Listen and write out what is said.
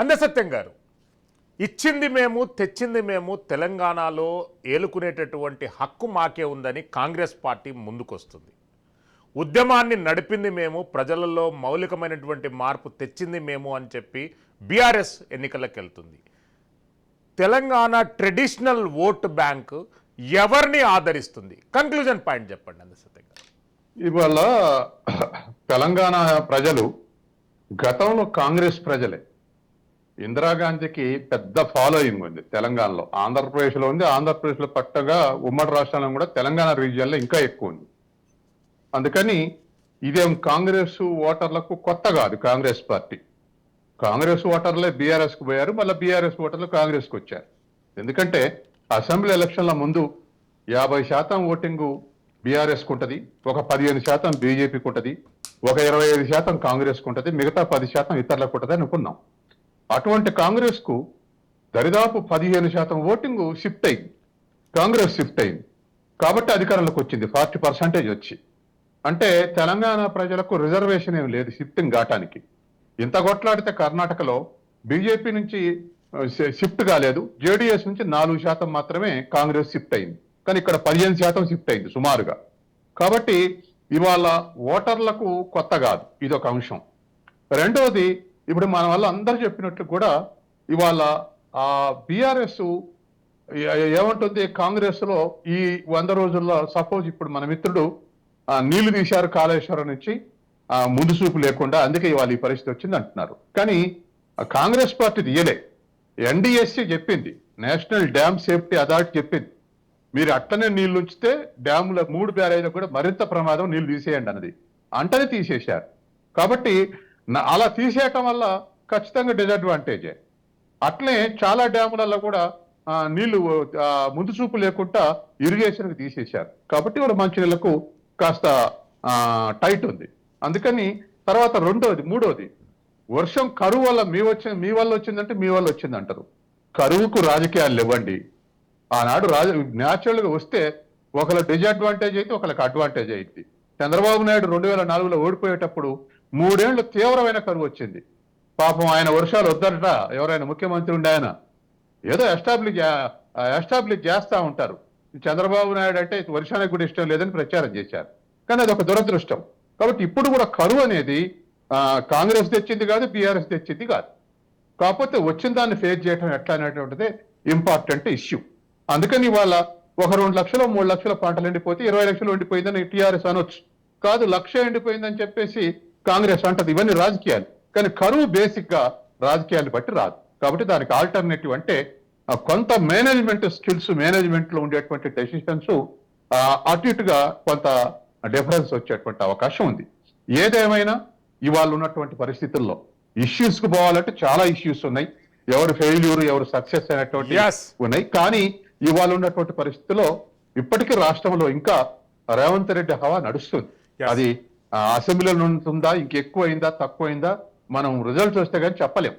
అందసత్యం గారు, ఇచ్చింది మేము తెచ్చింది మేము, తెలంగాణలో ఏలుకునేటటువంటి హక్కు మాకే ఉందని కాంగ్రెస్ పార్టీ ముందుకొస్తుంది. ఉద్యమాన్ని నడిపింది మేము, ప్రజలలో మౌలికమైనటువంటి మార్పు తెచ్చింది మేము అని చెప్పి బీఆర్ఎస్ ఎన్నికలకు వెళ్తుంది. తెలంగాణ ట్రెడిషనల్ ఓట్ బ్యాంక్ ఎవరిని ఆదరిస్తుంది? కన్క్లూజన్ పాయింట్ చెప్పండి అందసత్యం గారు. ఇవాళ తెలంగాణ ప్రజలు గతంలో కాంగ్రెస్ ప్రజలే. ఇందిరాగాంధీకి పెద్ద ఫాలోయింగ్ ఉంది తెలంగాణలో, ఆంధ్రప్రదేశ్లో ఉంది. ఆంధ్రప్రదేశ్లో పట్టగా ఉమ్మడి రాష్ట్రాల్లో కూడా తెలంగాణ రీజియన్లో ఇంకా ఎక్కువ ఉంది. అందుకని ఇదేం కాంగ్రెస్ ఓటర్లకు కొత్త కాదు. కాంగ్రెస్ ఓటర్లే బీఆర్ఎస్కు పోయారు, మళ్ళీ బీఆర్ఎస్ ఓటర్లు కాంగ్రెస్కి వచ్చారు. ఎందుకంటే అసెంబ్లీ ఎలక్షన్ల ముందు 50% ఓటింగు బీఆర్ఎస్కు ఉంటుంది, ఒక 15% బీజేపీకి ఉంటుంది, ఒక 25% కాంగ్రెస్కు ఉంటుంది, మిగతా 10% ఇతరులకు ఉంటుంది అనుకున్నాం. అటువంటి కాంగ్రెస్ కు దరిదాపు 15% ఓటింగ్ షిఫ్ట్ అయింది, కాంగ్రెస్ షిఫ్ట్ అయింది. కాబట్టి అధికారంలోకి వచ్చింది 40% వచ్చి. అంటే తెలంగాణ ప్రజలకు రిజర్వేషన్ ఏమి లేదు షిఫ్టింగ్ కావటానికి. ఇంత కొట్లాడితే కర్ణాటకలో బీజేపీ నుంచి షిఫ్ట్ కాలేదు, జేడీఎస్ నుంచి 4% మాత్రమే కాంగ్రెస్ షిఫ్ట్ అయింది. కానీ ఇక్కడ 15% షిఫ్ట్ అయింది సుమారుగా. కాబట్టి ఇవాళ ఓటర్లకు కొత్త కాదు, ఇది ఒక అంశం. రెండవది, ఇప్పుడు మన వల్ల అందరూ చెప్పినట్లు కూడా ఇవాళ బీఆర్ఎస్ ఏమంటుంది, కాంగ్రెస్ లో ఈ 100 రోజుల్లో సపోజ్ ఇప్పుడు మన మిత్రుడు నీళ్లు తీశారు కాళేశ్వరం నుంచి ముందు చూపు లేకుండా, అందుకే ఇవాళ ఈ పరిస్థితి వచ్చింది అంటున్నారు. కానీ కాంగ్రెస్ పార్టీ తీయలే. ఎన్డీఎస్సీ చెప్పింది, నేషనల్ డ్యామ్ సేఫ్టీ అథారిటీ చెప్పింది, మీరు అట్లనే నీళ్లు ఉంచితే డ్యాముల 3 బ్యారేజ్లకు కూడా మరింత ప్రమాదం, నీళ్లు తీసేయండి అన్నది. అంటనే తీసేశారు. కాబట్టి అలా తీసేయటం వల్ల ఖచ్చితంగా డిసడ్వాంటేజే. అట్లే చాలా డ్యాములలో కూడా నీళ్లు ముందు చూపు లేకుండా ఇరిగేషన్కి తీసేశారు. కాబట్టి కూడా మంచినీళ్లకు కాస్త టైట్ ఉంది. అందుకని తర్వాత మూడోది వర్షం కరువు వల్ల మీ వల్ల వచ్చిందంటే మీ వల్ల వచ్చింది అంటారు. కరువుకు రాజకీయాలు ఇవ్వండి. ఆనాడు న్యాచురల్గా వస్తే ఒకళ్ళ డిసడ్వాంటేజ్ అయితే ఒకళ్ళకి అడ్వాంటేజ్ అయింది. చంద్రబాబు నాయుడు 2004లో ఓడిపోయేటప్పుడు 3 ఏళ్లు తీవ్రమైన కరువు వచ్చింది. పాపం ఆయన వర్షాలు వద్దట, ఎవరైనా ముఖ్యమంత్రి ఉండే ఆయన ఏదో ఎస్టాబ్లిష్ చేస్తా ఉంటారు. చంద్రబాబు నాయుడు అంటే వర్షానికి కూడా ఇష్టం లేదని ప్రచారం చేశారు. కానీ అది ఒక దురదృష్టం. కాబట్టి ఇప్పుడు కూడా కరువు అనేది కాంగ్రెస్ తెచ్చింది కాదు, బీఆర్ఎస్ తెచ్చింది కాదు. కాకపోతే వచ్చిన దాన్ని ఫేస్ చేయడం ఎట్లా అనేటువంటిది ఇంపార్టెంట్ ఇష్యూ. అందుకని ఇవాళ ఒక 2 లక్షలు 3 లక్షల పంటలు ఎండిపోతే 20 లక్షలు ఎండిపోయిందని టీఆర్ఎస్ అనొచ్చు. కాదు, 1,00,000 ఎండిపోయిందని చెప్పేసి కాంగ్రెస్ అంటది. ఇవన్నీ రాజకీయాలు. కానీ కరువు బేసిక్ గా రాజకీయాన్ని బట్టి రాదు. కాబట్టి దానికి ఆల్టర్నేటివ్ అంటే కొంత మేనేజ్మెంట్ స్కిల్స్, మేనేజ్మెంట్ లో ఉండేటువంటి డెసిషన్స్ అటు ఇటుగా కొంత డిఫరెన్స్ వచ్చేటువంటి అవకాశం ఉంది. ఏదేమైనా ఇవాళ ఉన్నటువంటి పరిస్థితుల్లో ఇష్యూస్ కు పోవాలంటే చాలా ఇష్యూస్ ఉన్నాయి. ఎవరు ఫెయిల్యూర్, ఎవరు సక్సెస్ అనేటువంటి ఉన్నాయి. కానీ ఇవాళ ఉన్నటువంటి పరిస్థితుల్లో ఇప్పటికీ రాష్ట్రంలో ఇంకా రేవంత్ రెడ్డి హవా నడుస్తుంది. అది అసెంబ్లీలో ఉంటుందా, ఇంకెక్కువ అయిందా, తక్కువ అయిందా, మనం రిజల్ట్స్ వస్తే కానీ చెప్పలేం.